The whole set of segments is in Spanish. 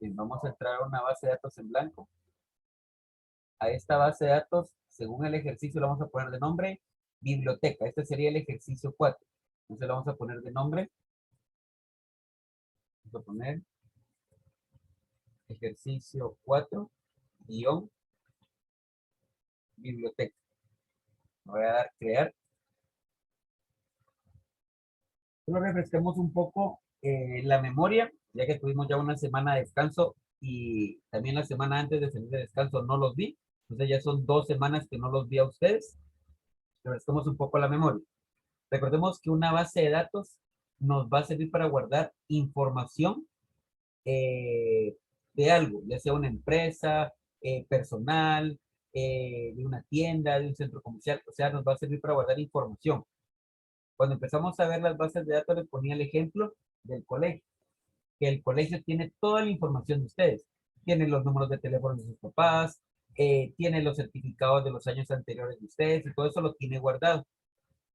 Bien, vamos a entrar a una base de datos en blanco. A esta base de datos, según el ejercicio, le vamos a poner de nombre biblioteca. Este sería el ejercicio 4. Entonces le vamos a poner de nombre. Vamos a poner ejercicio 4, guión, biblioteca. Voy a dar crear. Solo refresquemos un poco la memoria, ya que tuvimos ya una semana de descanso y también la semana antes de salir de descanso no los vi. Entonces ya son 2 semanas que no los vi a ustedes. Refresquemos un poco la memoria. Recordemos que una base de datos nos va a servir para guardar información de algo, ya sea una empresa, personal, de una tienda, de un centro comercial, o sea, nos va a servir para guardar información. Cuando empezamos a ver las bases de datos, les ponía el ejemplo del colegio, que el colegio tiene toda la información de ustedes. Tiene los números de teléfono de sus papás, tiene los certificados de los años anteriores de ustedes y todo eso lo tiene guardado,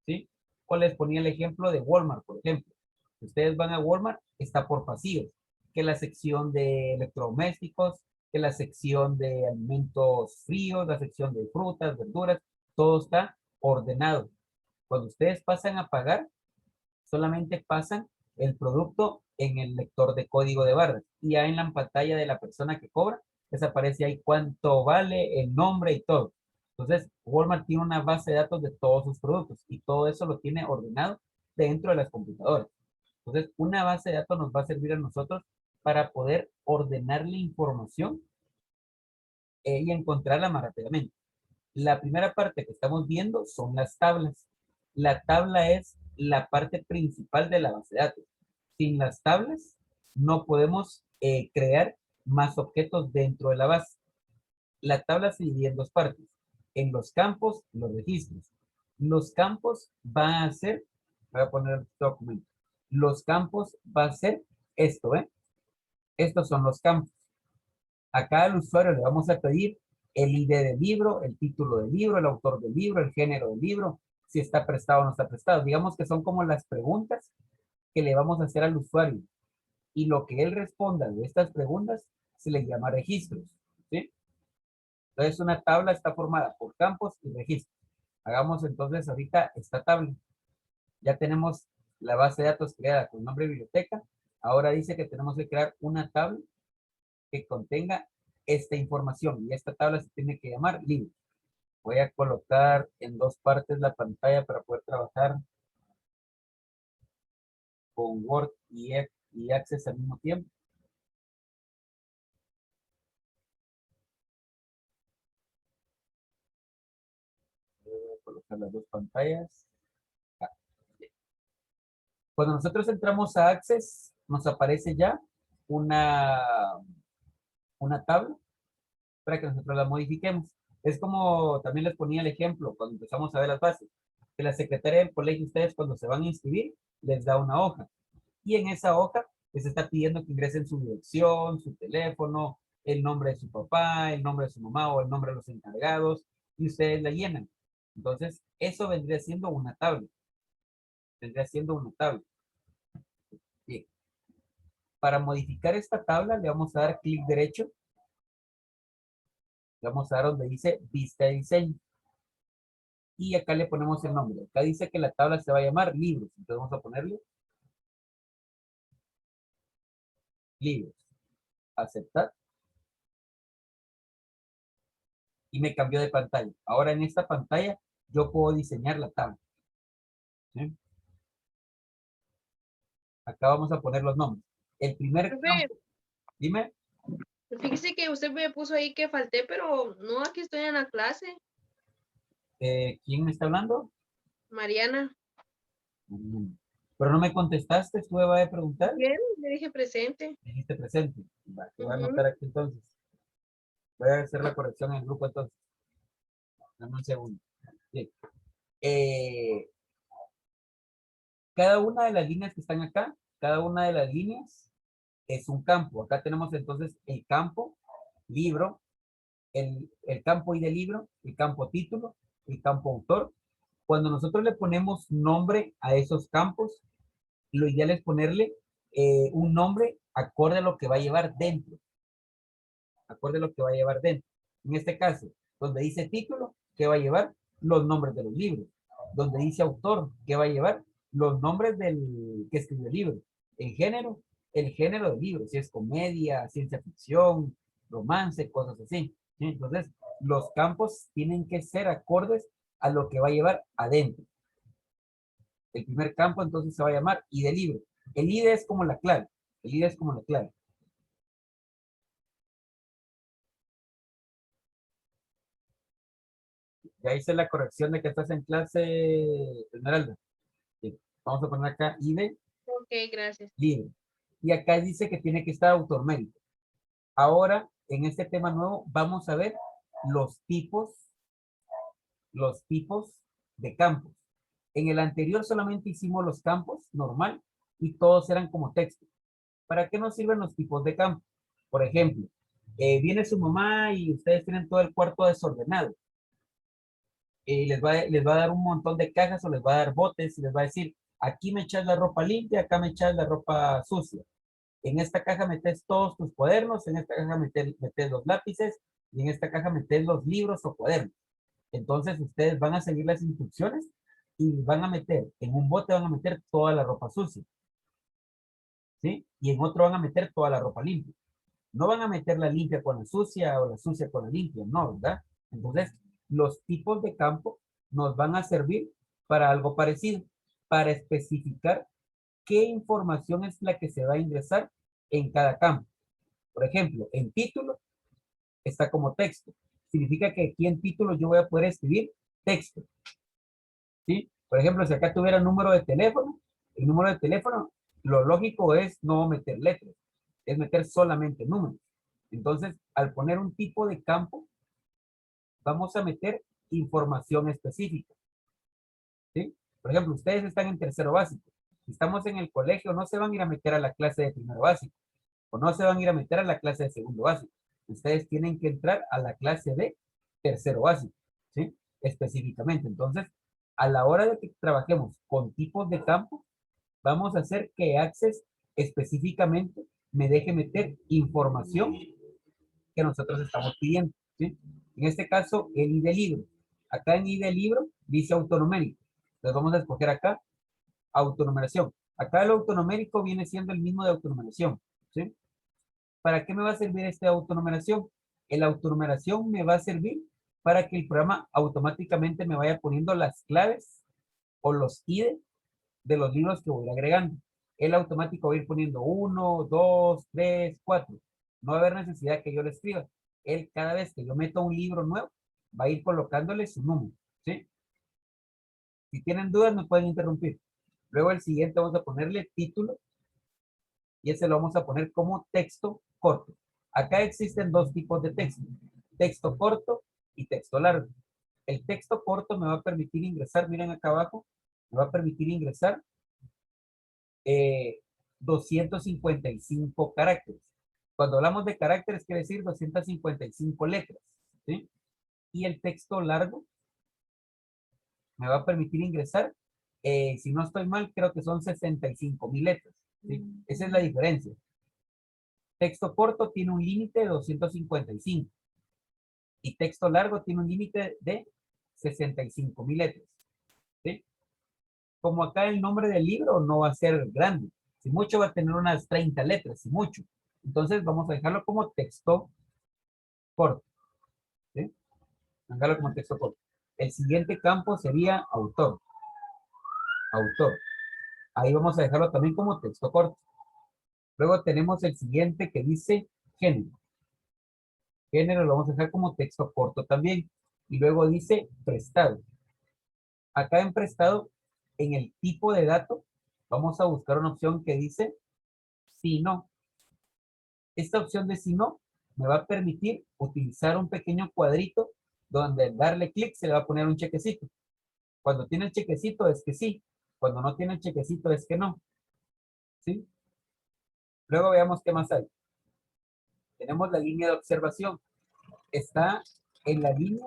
¿sí? O les ponía el ejemplo de Walmart, por ejemplo. Si ustedes van a Walmart, está por pasillos, que la sección de electrodomésticos, que la sección de alimentos fríos, la sección de frutas, verduras, todo está ordenado. Cuando ustedes pasan a pagar, solamente pasan el producto en el lector de código de barras y ya en la pantalla de la persona que cobra les aparece ahí cuánto vale, el nombre y todo. Entonces, Walmart tiene una base de datos de todos sus productos y todo eso lo tiene ordenado dentro de las computadoras. Entonces, una base de datos nos va a servir a nosotros para poder ordenar la información y encontrarla más rápidamente. La primera parte que estamos viendo son las tablas. La tabla es la parte principal de la base de datos. Sin las tablas no podemos crear más objetos dentro de la base. La tabla se divide en 2 partes. En los campos, los registros. Los campos van a ser, voy a poner el documento. Los campos va a ser esto, ¿eh? Estos son los campos. Acá al usuario le vamos a pedir el ID del libro, el título del libro, el autor del libro, el género del libro, si está prestado o no está prestado. Digamos que son como las preguntas que le vamos a hacer al usuario. Y lo que él responda de estas preguntas se le llama registros, ¿sí? Entonces una tabla está formada por campos y registros. Hagamos entonces ahorita esta tabla. Ya tenemos la base de datos creada con nombre biblioteca. Ahora dice que tenemos que crear una tabla que contenga esta información y esta tabla se tiene que llamar libro. Voy a colocar en 2 partes la pantalla para poder trabajar con Word y Access al mismo tiempo. Voy a colocar las 2 pantallas. Cuando nosotros entramos a Access, nos aparece ya una tabla para que nosotros la modifiquemos. Es como también les ponía el ejemplo cuando empezamos a ver las bases, que la secretaria del colegio, ustedes cuando se van a inscribir, les da una hoja. Y en esa hoja les está pidiendo que ingresen su dirección, su teléfono, el nombre de su papá, el nombre de su mamá o el nombre de los encargados, y ustedes la llenan. Entonces, eso vendría siendo una tabla. Vendría siendo una tabla. Bien. Para modificar esta tabla, le vamos a dar clic derecho. Le vamos a dar donde dice vista de diseño. Y acá le ponemos el nombre. Acá dice que la tabla se va a llamar libros. Entonces vamos a ponerle libros. Aceptar. Y me cambió de pantalla. Ahora en esta pantalla yo puedo diseñar la tabla. ¿Sí? Acá vamos a poner los nombres. El primer campo. Dime. Fíjese que usted me puso ahí que falté, pero no, aquí estoy en la clase. ¿Quién me está hablando? Mariana. Pero no me contestaste, estuve a preguntar. Bien, le dije presente. Dijiste presente. Va, te voy a anotar aquí entonces. Voy a hacer la corrección en el grupo entonces. Dame un segundo. Bien. Cada una de las líneas que están acá, cada una de las líneas es un campo. Acá tenemos entonces el campo, libro, el campo ID libro, el campo título, el campo autor. Cuando nosotros le ponemos nombre a esos campos, lo ideal es ponerle un nombre acorde a lo que va a llevar dentro. acorde a lo que va a llevar dentro. En este caso, donde dice título, ¿qué va a llevar? Los nombres de los libros. Donde dice autor, ¿qué va a llevar? Los nombres del que escribió el libro. El género del libro, si es comedia, ciencia ficción, romance, cosas así. ¿Sí? Entonces, los campos tienen que ser acordes a lo que va a llevar adentro. El primer campo entonces se va a llamar ID libro. El ID es como la clave. El ID es como la clave. Ya hice la corrección de que estás en clase, Esmeralda. Sí. Vamos a poner acá ID Ok, gracias. libro. Y acá dice que tiene que estar autor mérito. Ahora, en este tema nuevo, vamos a ver los tipos de campos. En el anterior solamente hicimos los campos normal y todos eran como texto. ¿Para qué nos sirven los tipos de campo? Por ejemplo, viene su mamá y ustedes tienen todo el cuarto desordenado. Les va a dar un montón de cajas o les va a dar botes y les va a decir, aquí me echas la ropa limpia, acá me echas la ropa sucia. En esta caja metes todos tus cuadernos, en esta caja metes los lápices y en esta caja metes los libros o cuadernos. Entonces ustedes van a seguir las instrucciones y van a meter, en un bote van a meter toda la ropa sucia, ¿sí? Y en otro van a meter toda la ropa limpia. No van a meter la limpia con la sucia o la sucia con la limpia, no, ¿verdad? Entonces, los tipos de campo nos van a servir para algo parecido, para especificar qué información es la que se va a ingresar en cada campo. Por ejemplo, en título está como texto. Significa que aquí en título yo voy a poder escribir texto, ¿sí? Por ejemplo, si acá tuviera número de teléfono, el número de teléfono, lo lógico es no meter letras, es meter solamente números. Entonces, al poner un tipo de campo, vamos a meter información específica, ¿sí? Por ejemplo, ustedes están en tercero básico. Si estamos en el colegio, no se van a ir a meter a la clase de primero básico, o no se van a ir a meter a la clase de segundo básico. Ustedes tienen que entrar a la clase de tercero básico, ¿sí? Específicamente. Entonces, a la hora de que trabajemos con tipos de campo, vamos a hacer que Access específicamente me deje meter información que nosotros estamos pidiendo, ¿sí? En este caso, el ID libro. Acá en ID libro dice autonomérico. Entonces vamos a escoger acá autonumeración. Acá el autonumérico viene siendo el mismo de autonumeración, ¿sí? ¿Para qué me va a servir esta autonumeración? El autonumeración me va a servir para que el programa automáticamente me vaya poniendo las claves o los ID de los libros que voy agregando. El automático va a ir poniendo 1, 2, 3, 4. No va a haber necesidad que yo le escriba. Él, cada vez que yo meto un libro nuevo, va a ir colocándole su número, ¿sí? Si tienen dudas, me pueden interrumpir. Luego el siguiente vamos a ponerle título y ese lo vamos a poner como texto corto. Acá existen dos tipos de texto. Texto corto y texto largo. El texto corto me va a permitir ingresar, miren acá abajo, me va a permitir ingresar 255 caracteres. Cuando hablamos de caracteres, quiere decir 255 letras, ¿sí? Y el texto largo me va a permitir ingresar, si no estoy mal, creo que son 65,000 letras, ¿sí? Esa es la diferencia. Texto corto tiene un límite de 255 y texto largo tiene un límite de 65,000 letras, ¿sí? Como acá el nombre del libro no va a ser grande, si mucho va a tener unas 30 letras, si mucho. Entonces vamos a dejarlo como texto corto, ¿sí? Dejarlo como texto corto. El siguiente campo sería autor. Autor. Ahí vamos a dejarlo también como texto corto. Luego tenemos el siguiente que dice género. Género lo vamos a dejar como texto corto también. Y luego dice prestado. Acá en prestado, en el tipo de dato, vamos a buscar una opción que dice si no. Esta opción de si no me va a permitir utilizar un pequeño cuadrito donde al darle clic se le va a poner un chequecito. Cuando tiene el chequecito es que sí. Cuando no tiene el chequecito es que no. ¿Sí? Luego veamos qué más hay. Tenemos la línea de observación. Está en la línea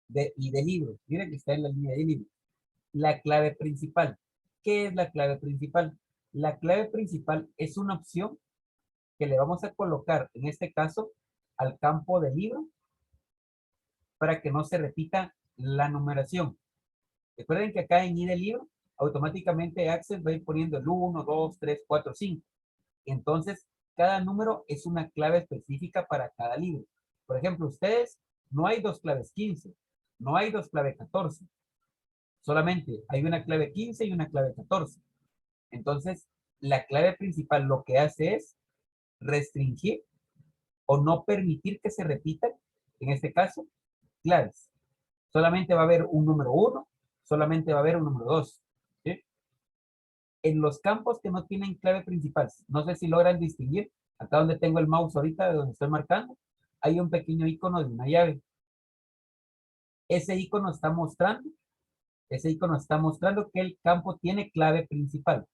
de libros. Miren que está en la línea de libros. La clave principal. ¿Qué es la clave principal? La clave principal es una opción que le vamos a colocar, en este caso, al campo del libro para que no se repita la numeración. Recuerden que acá en I del libro, automáticamente Access va a ir poniendo el 1, 2, 3, 4, 5. Entonces, cada número es una clave específica para cada libro. Por ejemplo, ustedes, no hay dos claves 15, no hay dos claves 14. Solamente hay una clave 15 y una clave 14. Entonces, la clave principal lo que hace es restringir o no permitir que se repitan, en este caso, claves. Solamente va a haber un número 1, solamente va a haber un número 2. ¿Sí? En los campos que no tienen clave principal, no sé si logran distinguir, acá donde tengo el mouse ahorita, de donde estoy marcando, hay un pequeño icono de una llave. Ese icono está mostrando, que el campo tiene clave principal.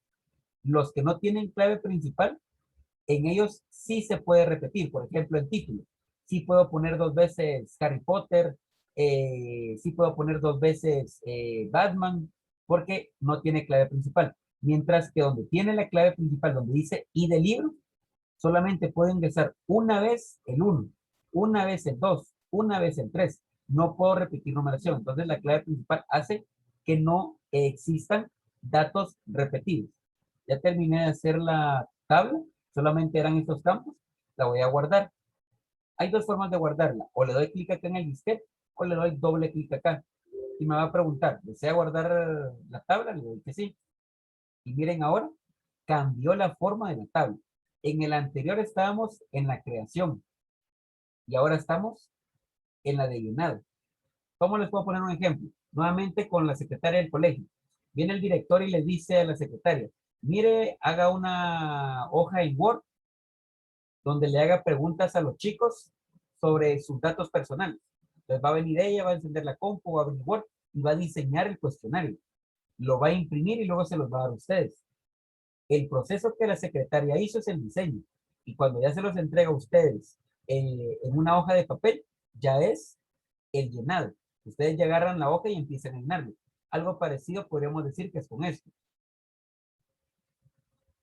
Los que no tienen clave principal, en ellos sí se puede repetir. Por ejemplo, el título. Sí puedo poner 2 veces Harry Potter, sí puedo poner 2 veces Batman, porque no tiene clave principal. Mientras que donde tiene la clave principal, donde dice I del libro, solamente puedo ingresar una vez el 1, una vez el 2, una vez el 3. No puedo repetir numeración. Entonces la clave principal hace que no existan datos repetidos. Ya terminé de hacer la tabla, solamente eran estos campos, la voy a guardar. Hay dos formas de guardarla, o le doy clic acá en el disquete, o le doy doble clic acá. Y me va a preguntar, ¿desea guardar la tabla? Le doy que sí. Y miren ahora, cambió la forma de la tabla. En el anterior estábamos en la creación, y ahora estamos en la de llenado. ¿Cómo les puedo poner un ejemplo? Nuevamente con la secretaria del colegio. Viene el director y le dice a la secretaria, mire, haga una hoja en Word donde le haga preguntas a los chicos sobre sus datos personales. Entonces va a venir ella, va a encender la compu, va a abrir Word y va a diseñar el cuestionario. Lo va a imprimir y luego se los va a dar a ustedes. El proceso que la secretaria hizo es el diseño. Y cuando ya se los entrega a ustedes en una hoja de papel, ya es el llenado. Ustedes ya agarran la hoja y empiezan a llenarlo. Algo parecido podríamos decir que es con esto.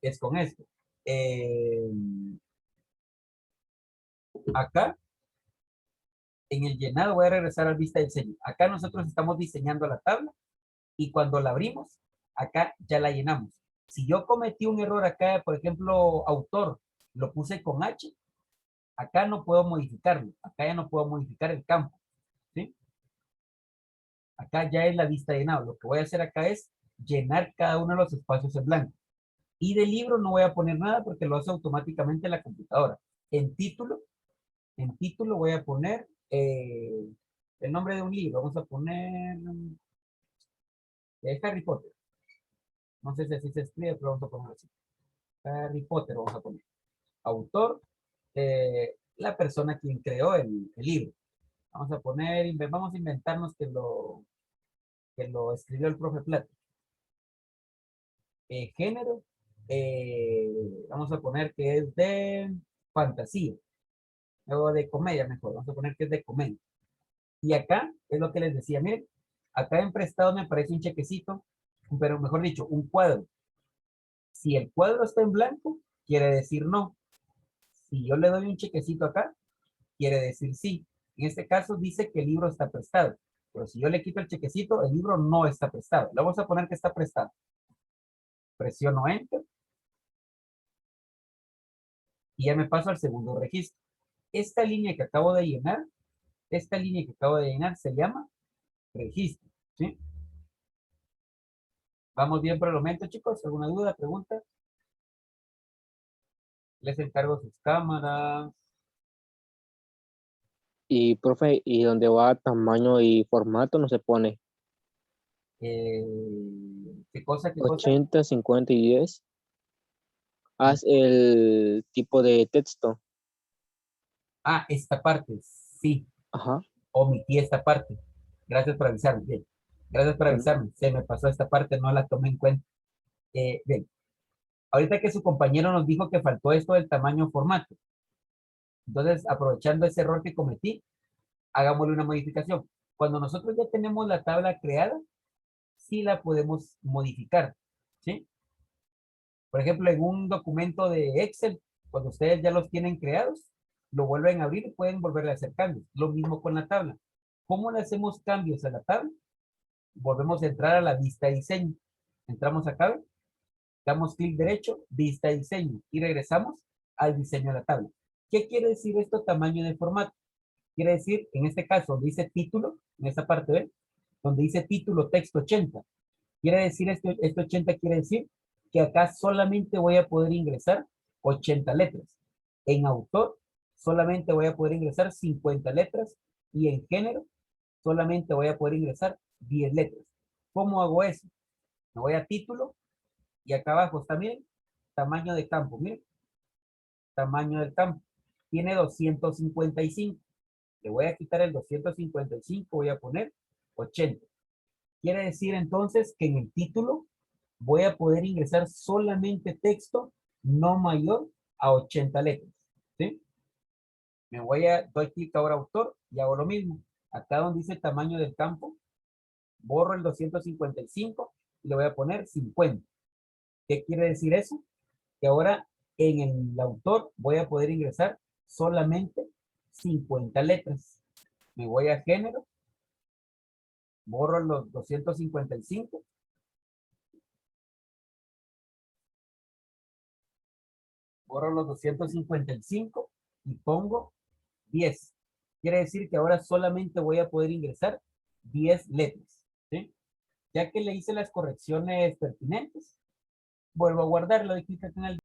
Es con esto. Eh, Acá, en el llenado, voy a regresar al vista de diseño. Acá nosotros estamos diseñando la tabla y cuando la abrimos, acá ya la llenamos. Si yo cometí un error acá, por ejemplo, autor, lo puse con H, acá no puedo modificarlo. Acá ya no puedo modificar el campo. ¿Sí? Acá ya es la vista de llenado. Lo que voy a hacer acá es llenar cada uno de los espacios en blanco. Y del libro no voy a poner nada porque lo hace automáticamente la computadora. En título, voy a poner el nombre de un libro. Vamos a poner Harry Potter. No sé si así se escribe, pero vamos a poner así. Harry Potter vamos a poner. Autor, la persona quien creó el libro. Vamos a poner, vamos a inventarnos que lo escribió el profe Plata. Género, vamos a poner que es de fantasía. O de comedia mejor, vamos a poner que es de comedia. Y acá es lo que les decía, miren, acá en prestado me aparece un chequecito, pero mejor dicho, un cuadro. Si el cuadro está en blanco, quiere decir no. Si yo le doy un chequecito acá, quiere decir sí. En este caso dice que el libro está prestado. Pero si yo le quito el chequecito, el libro no está prestado. Le vamos a poner que está prestado. Presiono Enter y ya me paso al segundo registro. Esta línea que acabo de llenar, se llama registro. ¿Sí? ¿Vamos bien por el momento, chicos? ¿Alguna duda, pregunta? Les encargo sus cámaras. Y, profe, ¿y dónde va tamaño y formato no se pone? Eh, ¿Qué cosa, qué cosa? 80, 50 y 10. Y- Haz el tipo de texto. esta parte. Sí, Ajá. omití esta parte. Gracias por avisarme. Bien. Gracias por Bueno, avisarme. Se me pasó esta parte, no la tomé en cuenta. Bien. Ahorita que su compañero nos dijo que faltó esto del tamaño formato. Entonces, aprovechando ese error que cometí, hagámosle una modificación. Cuando nosotros ya tenemos la tabla creada, sí la podemos modificar. ¿Sí? Por ejemplo, en un documento de Excel, cuando ustedes ya los tienen creados, lo vuelven a abrir y pueden volver a hacer cambios. Lo mismo con la tabla. ¿Cómo le hacemos cambios a la tabla? Volvemos a entrar a la vista de diseño. Entramos acá, damos clic derecho, vista de diseño y regresamos al diseño de la tabla. ¿Qué quiere decir esto tamaño de formato? Quiere decir, en este caso, donde dice título, en esta parte, ¿ven? Donde dice título texto 80. Quiere decir, este 80 quiere decir que acá solamente voy a poder ingresar 80 letras. En autor solamente voy a poder ingresar 50 letras y en género solamente voy a poder ingresar 10 letras. ¿Cómo hago eso? Me voy a título y acá abajo está, miren, tamaño de campo, miren, tamaño del campo. Tiene 255. Le voy a quitar el 255, voy a poner 80. Quiere decir entonces que en el título voy a poder ingresar solamente texto no mayor a 80 letras. ¿Sí? Doy clic ahora a autor y hago lo mismo. Acá donde dice tamaño del campo, borro el 255 y le voy a poner 50. ¿Qué quiere decir eso? Que ahora en el autor voy a poder ingresar solamente 50 letras. Me voy a género, borro los 255. Borro los 255 y pongo 10. Quiere decir que ahora solamente voy a poder ingresar 10 letras. ¿Sí? Ya que le hice las correcciones pertinentes, vuelvo a guardarlo y clic en el